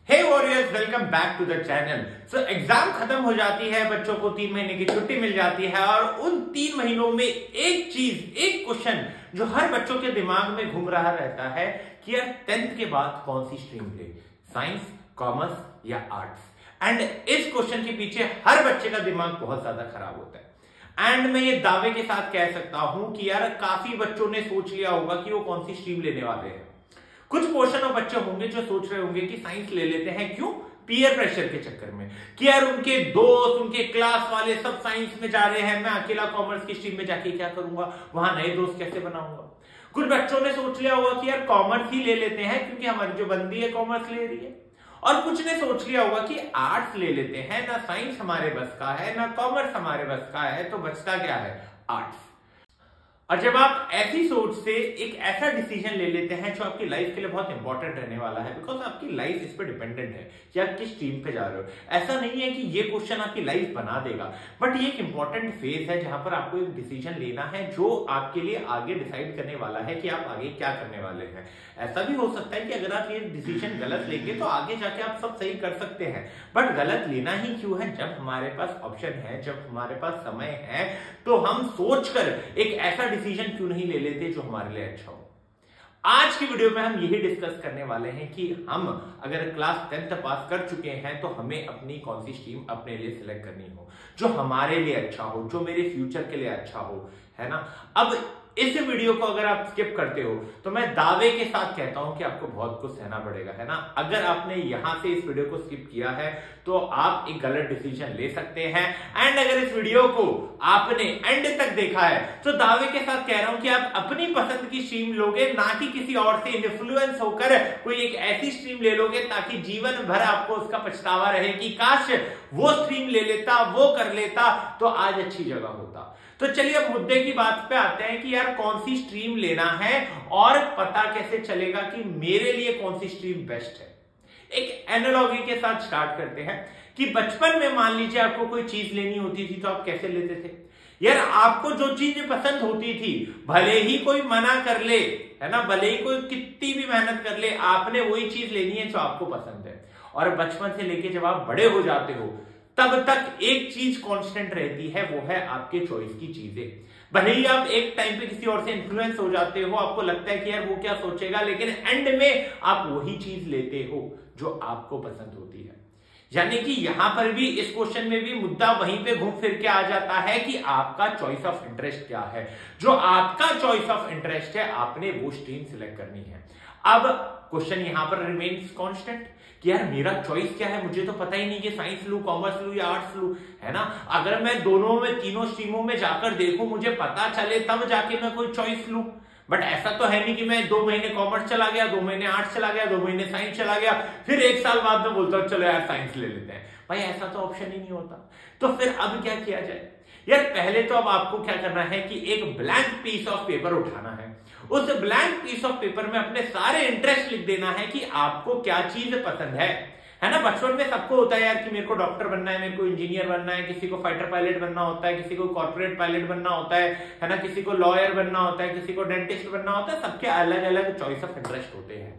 Hey warriors, welcome back to the channel. So exam खत्म हो जाती है, बच्चों को 3 महीने की छुट्टी मिल जाती है और उन 3 महीनों में एक क्वेश्चन जो हर बच्चों के दिमाग में घूम रहा रहता है कि यार 10th के बाद कौन सी स्ट्रीम ले, साइंस, कॉमर्स या आर्ट्स। एंड इस क्वेश्चन के पीछे हर बच्चे का दिमाग बहुत ज्यादा खराब होता है। एंड मैं ये दावे के साथ कह सकता हूं कि यार काफी बच्चों ने सोच लिया होगा कि वो कौन सी स्ट्रीम लेने वाले हैं। कुछ पोर्शन ऑफ बच्चे होंगे जो सोच रहे होंगे कि साइंस ले लेते हैं, क्यों? पीयर प्रेशर के चक्कर में कि यार उनके दोस्त, उनके क्लास वाले सब साइंस में जा रहे हैं, मैं अकेला कॉमर्स की स्ट्रीम में जाके क्या करूंगा, वहां नए दोस्त कैसे बनाऊंगा। कुछ बच्चों ने सोच लिया होगा कि यार कॉमर्स ही ले लेते हैं क्योंकि हमारी जो बंदी है कॉमर्स ले रही है। और कुछ ने सोच लिया होगा कि आर्ट्स ले लेते हैं, ना साइंस हमारे बस का है ना कॉमर्स हमारे बस का है, तो बचता क्या है? आर्ट्स। और जब आप ऐसी सोच से एक ऐसा डिसीजन ले लेते हैं जो आपकी लाइफ के लिए बहुत इंपॉर्टेंट रहने वाला है, बिकॉज आपकी लाइफ इस पर डिपेंडेंट है कि आप किस स्ट्रीम पे जा रहे हो। ऐसा नहीं है कि ये क्वेश्चन आपकी लाइफ बना देगा, बट ये एक इंपॉर्टेंट फेज है जहां पर आपको एक डिसीजन लेना है जो आपके लिए आगे डिसाइड करने वाला है कि आप आगे क्या करने वाले हैं। ऐसा भी हो सकता है कि अगर आप ये डिसीजन गलत लेंगे तो आगे जाके आप सब सही कर सकते हैं, बट गलत लेना ही क्यों है? जब हमारे पास ऑप्शन है, जब हमारे पास समय है, तो हम सोचकर एक ऐसा डिसीजन क्यों नहीं ले लेते जो हमारे लिए अच्छा हो। आज की वीडियो में हम यही डिस्कस करने वाले हैं कि हम अगर क्लास 10th पास कर चुके हैं तो हमें अपनी कौन सी स्ट्रीम अपने लिए सिलेक्ट करनी हो जो हमारे लिए अच्छा हो, जो मेरे फ्यूचर के लिए अच्छा हो, है ना। अब इस वीडियो को अगर आप स्किप करते हो तो मैं दावे के साथ कहता हूं कि आपको बहुत कुछ सहना पड़ेगा, है ना। अगर आपने यहां से इस वीडियो को स्किप किया है तो आप एक गलत डिसीजन ले सकते हैं। एंड अगर इस वीडियो को आपने एंड तक देखा है तो दावे के साथ कह रहा हूं कि आप अपनी पसंद की स्ट्रीम लोगे, ना कि किसी और से इन्फ्लुएंस होकर कोई एक ऐसी स्ट्रीम ले लोगे ताकि जीवन भर आपको उसका पछतावा रहे कि काश वो स्ट्रीम ले लेता, वो कर लेता तो आज अच्छी जगह होता। तो चलिए अब मुद्दे की बात पे आते हैं कि यार कौन सी स्ट्रीम लेना है और पता कैसे चलेगा कि मेरे लिए कौन सी स्ट्रीम बेस्ट है। एक एनालॉजी के साथ स्टार्ट करते हैं कि बचपन में मान लीजिए आपको कोई चीज लेनी होती थी तो आप कैसे लेते थे? यार आपको जो चीज पसंद होती थी, भले ही कोई मना कर ले, है ना, भले ही कोई कितनी भी मेहनत कर ले, आपने वही चीज लेनी है जो आपको पसंद है। और बचपन से लेके जब आप बड़े हो जाते हो तब तक एक चीज कांस्टेंट रहती है, वो है आपके चॉइस की चीजें। भले ही आप एक टाइम पे किसी और से इन्फ्लुएंस हो जाते हो, आपको लगता है कि यार वो क्या सोचेगा, लेकिन एंड में आप वही चीज लेते हो जो आपको पसंद होती है। यानी कि यहां पर भी इस क्वेश्चन में भी मुद्दा वहीं पे घूम फिर के आ जाता है कि आपका चॉइस ऑफ इंटरेस्ट क्या है। जो आपका चॉइस ऑफ इंटरेस्ट है आपने वो स्ट्रीम सिलेक्ट करनी है। अब क्वेश्चन यहां पर रिमेन्स कांस्टेंट कि यार मेरा चॉइस क्या है, मुझे तो पता ही नहीं कि साइंस लूं, कॉमर्स लूं या आर्ट्स लूं, है ना। अगर मैं दोनों में, तीनों स्ट्रीमों में जाकर देखूं, मुझे पता चले तब जाके मैं कोई चॉइस लूं। बट ऐसा तो है नहीं कि मैं 2 महीने कॉमर्स चला गया, 2 महीने आर्ट्स चला गया, 2 महीने साइंस चला गया, फिर 1 साल बाद में बोलता हूं चलो यार साइंस ले लेते हैं। भाई ऐसा तो ऑप्शन ही नहीं होता। तो फिर अब क्या किया जाए? यार पहले तो अब आपको क्या करना है कि एक ब्लैंक पीस ऑफ पेपर उठाना है। उस ब्लैंक पीस ऑफ पेपर में अपने सारे इंटरेस्ट लिख देना है कि आपको क्या चीज पसंद है ना। बचपन में सबको होता है यार कि मेरे को डॉक्टर बनना है, मेरे को इंजीनियर बनना है, किसी को फाइटर पायलट बनना होता है, किसी को कॉर्पोरेट पायलट बनना होता है ना, किसी को लॉयर बनना होता है, किसी को डेंटिस्ट बनना होता है। सबके अलग अलग चॉइस ऑफ इंटरेस्ट होते हैं,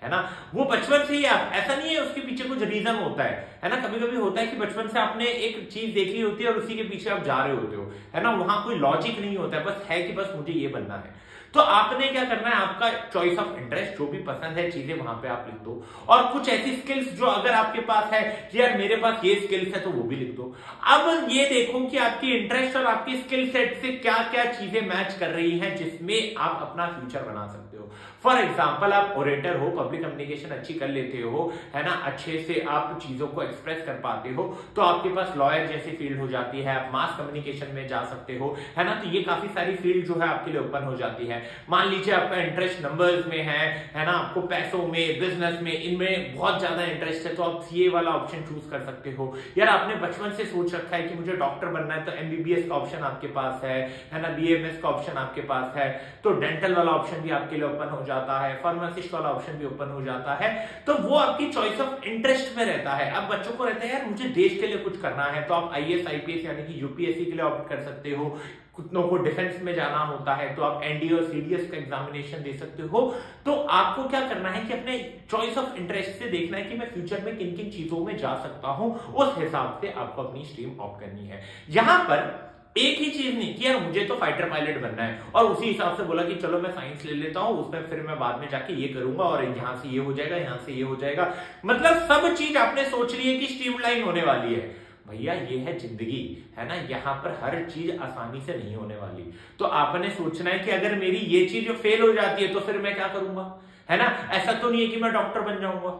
है ना। वो बचपन से ही आप, ऐसा नहीं है उसके पीछे कुछ रीजन होता है ना। कभी कभी होता है कि बचपन से आपने एक चीज देखी होती है और उसी के पीछे आप जा रहे होते हो, है ना। वहां कोई लॉजिक नहीं होता है, बस है कि बस मुझे ये बनना है। तो आपने क्या करना है, आपका चॉइस ऑफ इंटरेस्ट जो भी पसंद है चीजें वहां पे आप लिख दो। और कुछ ऐसी स्किल्स जो अगर आपके पास है कि यार मेरे पास ये स्किल्स है तो वो भी लिख दो। अब ये देखो कि आपकी इंटरेस्ट और आपकी स्किल सेट से क्या क्या चीजें मैच कर रही हैं जिसमें आप अपना फ्यूचर बना सकते हो। फॉर एग्जाम्पल आप ओरेटर हो, पब्लिक कम्युनिकेशन अच्छी कर लेते हो, है ना, अच्छे से आप चीजों को एक्सप्रेस कर पाते हो, तो आपके पास लॉयर जैसी फील्ड हो जाती है, आप मास कम्युनिकेशन में जा सकते हो, है ना। तो ये काफी सारी फील्ड जो है आपके लिए ओपन हो जाती है। मान लीजिए आपका इंटरेस्ट नंबर्स में है ना, आपको पैसों में, बिजनेस में, इनमें बहुत ज्यादा इंटरेस्ट है तो आप सीए वाला ऑप्शन चूज कर सकते हो। यार आपने बचपन से सोच रखा है कि मुझे डॉक्टर बनना है तो एमबीबीएस का ऑप्शन आपके पास है ना, बीएमएस का ऑप्शन आपके पास है, तो डेंटल वाला ऑप्शन भी आपके लिए ओपन हो जाता है, फार्मासिस्ट वाला ऑप्शन भी ओपन हो जाता है। तो वो आपकी चॉइस ऑफ इंटरेस्ट में रहता है। अब बच्चों को रहता है यार मुझे देश के लिए कुछ करना है, तो आप आईएएस आईपीएस यानी कि यूपीएससी के लिए ऑप्ट कर सकते हो, कुतनों को डिफेंस में जाना होता है तो आप एनडीए और सीडीएस का एग्जामिनेशन दे सकते हो। तो आपको क्या करना है कि अपने चॉइस ऑफ इंटरेस्ट से देखना है कि मैं फ्यूचर में किन किन चीजों में जा सकता हूं, उस हिसाब से आपको अपनी स्ट्रीम ऑप्ट करनी है। यहां पर एक ही चीज नहीं कि यार मुझे तो फाइटर पायलट बनना है और उसी हिसाब से बोला कि चलो मैं साइंस ले लेता हूं, उसमें फिर मैं बाद में जाके ये करूंगा और यहां से ये हो जाएगा, यहां से ये हो जाएगा। मतलब सब चीज आपने सोच ली है कि स्ट्रीमलाइन होने वाली है। भैया ये है जिंदगी, है ना, यहाँ पर हर चीज आसानी से नहीं होने वाली। तो आपने सोचना है कि अगर मेरी ये चीज फेल हो जाती है तो फिर मैं क्या करूंगा, है ना। ऐसा तो नहीं है कि मैं डॉक्टर बन जाऊंगा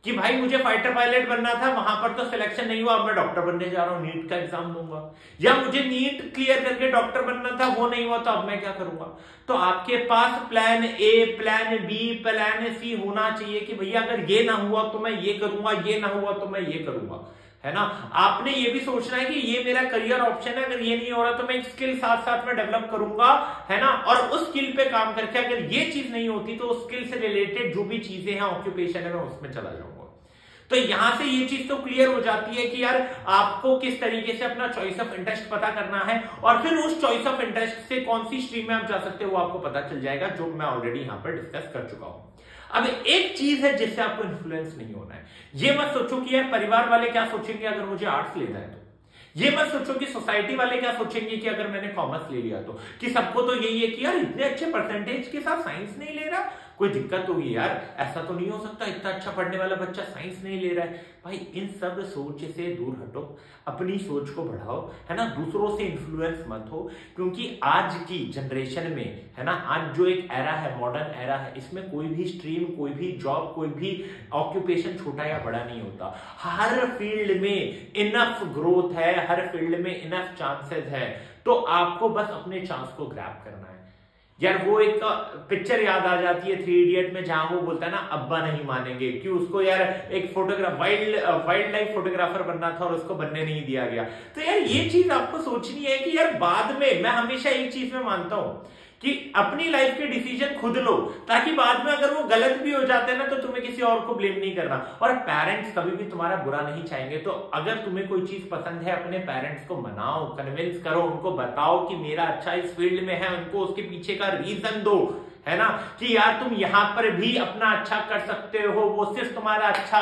कि भाई मुझे फाइटर पायलट बनना था, वहां पर तो सिलेक्शन नहीं हुआ, अब मैं डॉक्टर बनने जा रहा हूं, नीट का एग्जाम दूंगा। या मुझे नीट क्लियर करके डॉक्टर बनना था, वो नहीं हुआ, तो अब मैं क्या करूंगा। तो आपके पास plan A, plan B, plan C होना चाहिए कि भैया अगर ये ना हुआ तो मैं ये करूंगा, ये ना हुआ तो मैं ये करूंगा, है ना। आपने ये भी सोचना है कि ये मेरा करियर ऑप्शन है, अगर ये नहीं हो रहा तो मैं एक स्किल साथ साथ में डेवलप करूंगा, है ना, और उस स्किल पे काम करके अगर ये चीज नहीं होती तो उस स्किल से रिलेटेड जो भी चीजें हैं, ऑक्यूपेशन है, मैं उसमें चला जाऊंगा। तो यहां से ये चीज तो क्लियर हो जाती है कि यार आपको किस तरीके से अपना चॉइस ऑफ इंटरेस्ट पता करना है और फिर उस चॉइस ऑफ इंटरेस्ट से कौन सी स्ट्रीम में आप जा सकते हो वो आपको पता चल जाएगा, जो मैं ऑलरेडी यहां पर डिस्कस कर चुका हूं। अब एक चीज है जिससे आपको इन्फ्लुएंस नहीं होना है। ये मत सोचो कि यार परिवार वाले क्या सोचेंगे अगर मुझे आर्ट्स लेना है तो, ये मत सोचो कि सोसाइटी वाले क्या सोचेंगे कि अगर मैंने कॉमर्स ले लिया तो, कि सबको तो यही है कि यार इतने अच्छे परसेंटेज के साथ साइंस नहीं ले रहा, कोई दिक्कत होगी यार, ऐसा तो नहीं हो सकता, इतना अच्छा पढ़ने वाला बच्चा साइंस नहीं ले रहा है। भाई इन सब सोच से दूर हटो, अपनी सोच को बढ़ाओ, है ना, दूसरों से इन्फ्लुएंस मत हो, क्योंकि आज की जनरेशन में, है ना, आज जो एक एरा है, मॉडर्न एरा है, इसमें कोई भी स्ट्रीम, कोई भी जॉब, कोई भी ऑक्यूपेशन छोटा या बड़ा नहीं होता। हर फील्ड में इनफ ग्रोथ है, हर फील्ड में इनफ चांसेस है, तो आपको बस अपने चांस को ग्रैब करना है। यार वो एक पिक्चर याद आ जाती है 3 इडियट में, जहां वो बोलता है ना अब्बा नहीं मानेंगे, कि उसको यार एक फोटोग्राफ वाइल्ड लाइफ फोटोग्राफर बनना था और उसको बनने नहीं दिया गया। तो यार ये चीज आपको सोचनी है कि यार बाद में, मैं हमेशा एक चीज में मानता हूं कि अपनी लाइफ के डिसीजन खुद लो, ताकि बाद में अगर वो गलत भी हो जाते हैं ना तो तुम्हें किसी और को ब्लेम नहीं करना। और पेरेंट्स कभी भी तुम्हारा बुरा नहीं चाहेंगे, तो अगर तुम्हें कोई चीज पसंद है अपने पेरेंट्स को मनाओ, कन्विंस करो, उनको बताओ कि मेरा अच्छा इस फील्ड में है, उनको उसके पीछे का रीजन दो, है ना, कि यार तुम यहां पर भी अपना अच्छा कर सकते हो, वो सिर्फ तुम्हारा अच्छा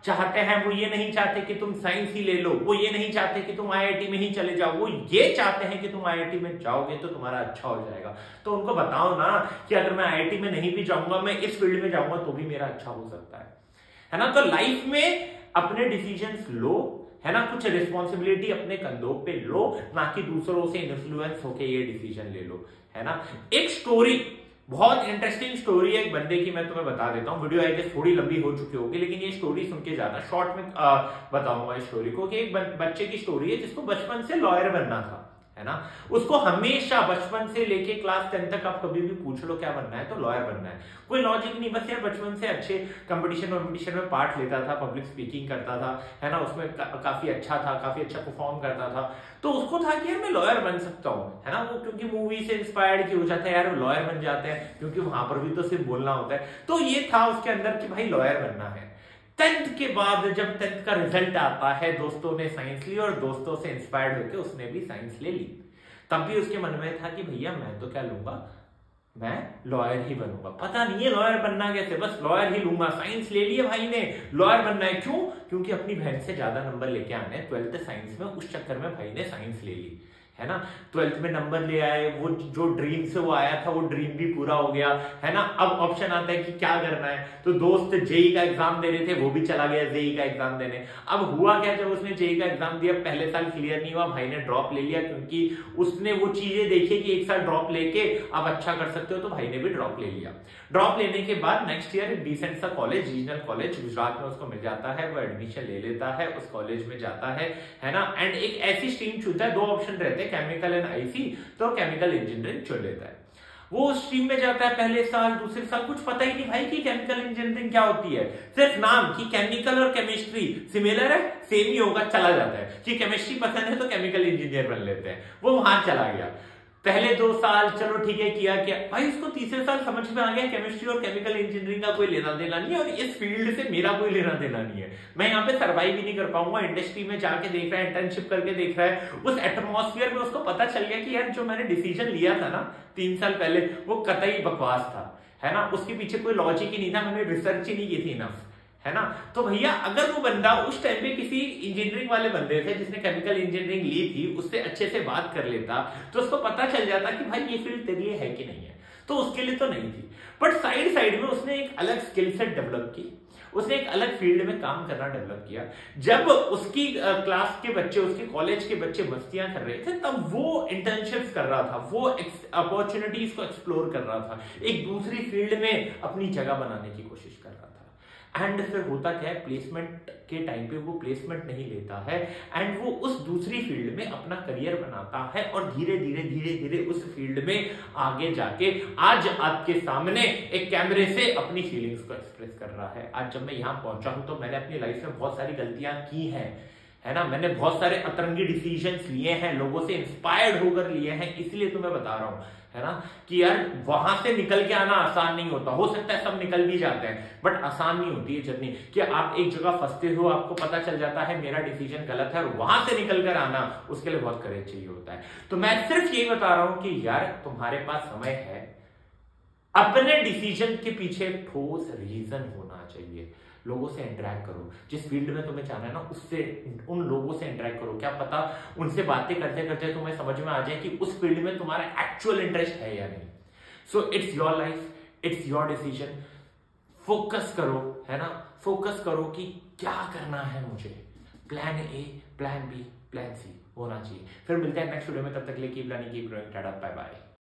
चाहते हैं, वो ये नहीं चाहते कि तुम साइंस ही ले लो, वो ये नहीं चाहते कि तुम आईआईटी में ही चले जाओ, वो ये चाहते हैं कि तुम आईआईटी में जाओगे तो तुम्हारा अच्छा हो जाएगा। तो उनको बताओ ना कि अगर मैं आईआईटी में नहीं भी जाऊंगा, मैं इस फील्ड में जाऊंगा तो भी मेरा अच्छा हो सकता है ना। तो लाइफ में अपने डिसीजंस लो, है ना, कुछ रिस्पॉन्सिबिलिटी अपने कंधों पे लो, ना कि दूसरों से इन्फ्लुएंस होके ये डिसीजन ले लो, है ना। एक स्टोरी, बहुत इंटरेस्टिंग स्टोरी है एक बंदे की, मैं तुम्हें बता देता हूँ। वीडियो आई गेस थोड़ी लंबी हो चुकी होगी, लेकिन ये स्टोरी सुन के जाना, शॉर्ट में बताऊंगा इस स्टोरी को, कि एक बच्चे की स्टोरी है जिसको बचपन से लॉयर बनना था, है ना। उसको हमेशा बचपन से लेके क्लास 10 तक आप कभी भी पूछ लो क्या बनना है तो लॉयर बनना है, कोई लॉजिक नहीं, बस यार बचपन से अच्छे कंपटीशन में पार्ट लेता था, पब्लिक स्पीकिंग करता था, है ना, उसमें काफी अच्छा था, काफी अच्छा परफॉर्म करता था। तो उसको था कि यार मैं लॉयर बन सकता हूँ, है ना, वो क्योंकि मूवी से इंस्पायर्ड की हो जाता है, यार लॉयर बन जाते हैं, क्योंकि वहां पर भी तो सिर्फ बोलना होता है। तो ये था उसके अंदर कि भाई लॉयर बनना है। 10th के बाद जब 10th का रिजल्ट आता है, दोस्तों ने साइंस ली और दोस्तों से इंस्पायर्ड होकर उसने भी साइंस ले ली। तब भी उसके मन में था कि भैया मैं तो क्या लूंगा, मैं लॉयर ही बनूंगा। पता नहीं है लॉयर बनना कैसे, बस लॉयर ही लूंगा। साइंस ले लिए भाई ने, लॉयर बनना है, क्यों? क्योंकि अपनी बहन से ज्यादा नंबर लेके आने 12th साइंस में, उस चक्कर में भाई ने साइंस ले ली, है ना। 12th में नंबर ले आए, वो जो ड्रीम से वो आया था वो ड्रीम भी पूरा हो गया, है ना। अब ऑप्शन आता है कि क्या करना है, तो दोस्त जेई का एग्जाम दे रहे थे, वो भी चला गया जेई का एग्जाम देने। अब हुआ क्या, जब उसने जेई का एग्जाम दिया, पहले साल क्लियर नहीं हुआ, भाई ने ड्रॉप ले लिया, क्योंकि उसने वो चीजें देखी कि एक साल ड्रॉप लेके आप अच्छा कर सकते हो, तो भाई ने भी ड्रॉप ले लिया। ड्रॉप लेने के बाद नेक्स्ट ईयर एक डिसेंट सा कॉलेज, रीजनल कॉलेज गुजरात में उसको मिल जाता है, वो एडमिशन ले लेता है, उस कॉलेज में जाता है ना। एंड एक ऐसी स्ट्रीम चुनता है, 2 ऑप्शन रहते हैं, केमिकल एंड आईसी, तो केमिकल इंजीनियरिंग चुन लेता है। वो स्ट्रीम में जाता है, पहले साल दूसरे साल कुछ पता ही नहीं भाई कि केमिकल इंजीनियरिंग क्या होती है, सिर्फ नाम कि केमिकल और केमिस्ट्री सिमिलर है, सेम ही होगा, चला जाता है कि केमिस्ट्री पसंद है तो केमिकल इंजीनियर बन लेते हैं। वो वहां चला गया, पहले 2 साल चलो ठीक है किया क्या भाई, उसको तीसरे साल समझ में आ गया केमिस्ट्री और केमिकल इंजीनियरिंग का कोई लेना देना नहीं है और इस फील्ड से मेरा कोई लेना देना नहीं है, मैं यहाँ पे सर्वाइव भी नहीं कर पाऊंगा। इंडस्ट्री में जाके देख रहा है, इंटर्नशिप करके देख रहा है, उस एटमॉस्फेयर में उसको पता चल गया कि यार जो मैंने डिसीजन लिया था ना 3 साल पहले वो कतई बकवास था, है ना, उसके पीछे कोई लॉजिक ही नहीं था, मैंने रिसर्च ही नहीं की थी इनफ, है ना। तो भैया अगर वो बंदा उस टाइम पे किसी इंजीनियरिंग वाले बंदे थे जिसने केमिकल इंजीनियरिंग ली थी उससे अच्छे से बात कर लेता तो उसको पता चल जाता कि भाई ये फील्ड तेरे लिए है कि नहीं है, तो उसके लिए तो नहीं थी। बट साइड में उसने एक अलग स्किल सेट डेवलप की, उसने एक अलग फील्ड में काम करना डेवलप किया। जब उसकी क्लास के बच्चे, उसके कॉलेज के बच्चे मस्तियां कर रहे थे तब वो इंटर्नशिप्स कर रहा था, वो अपॉर्चुनिटीज को एक्सप्लोर कर रहा था, एक दूसरी फील्ड में अपनी जगह बनाने की कोशिश कर रहा था। एंड फिर होता क्या है, प्लेसमेंट के टाइम पे वो प्लेसमेंट नहीं लेता है एंड वो उस दूसरी फील्ड में अपना करियर बनाता है और धीरे धीरे उस फील्ड में आगे जाके आज आपके सामने एक कैमरे से अपनी फीलिंग्स को एक्सप्रेस कर रहा है। आज जब मैं यहाँ पहुंचा हूं तो मैंने अपनी लाइफ में बहुत सारी गलतियां की हैं, है ना, मैंने बहुत सारे अतरंगी डिसीजंस लिए हैं, लोगों से इंस्पायर्ड होकर लिए हैं, इसलिए तो मैं बता रहा हूं, है ना, कि यार वहां से निकल के आना आसान नहीं होता। हो सकता है सब निकल भी जाते हैं बट आसान नहीं होती है जर्नी, कि आप एक जगह फंसते हो, आपको पता चल जाता है मेरा डिसीजन गलत है और वहां से निकल कर आना उसके लिए बहुत करेज चाहिए होता है। तो मैं सिर्फ यही बता रहा हूं कि यार तुम्हारे पास समय है, अपने डिसीजन के पीछे ठोस रीजन होना चाहिए। लोगों से इंटरेक्ट करो, जिस फील्ड में तुम्हें जाना है ना उससे, उन लोगों से इंटरेक्ट करो, क्या पता उनसे बातें करते करते तुम्हें समझ में आ जाए कि उस फील्ड में तुम्हारा एक्चुअल इंटरेस्ट है या नहीं। So it's your life, it's your decision. Focus करो, है ना, फोकस करो कि क्या करना है मुझे, plan A, plan B, plan C होना चाहिए। फिर मिलते हैं नेक्स्ट वीडियो में, तब तक के लिए keep learning, keep growing, tata, bye bye.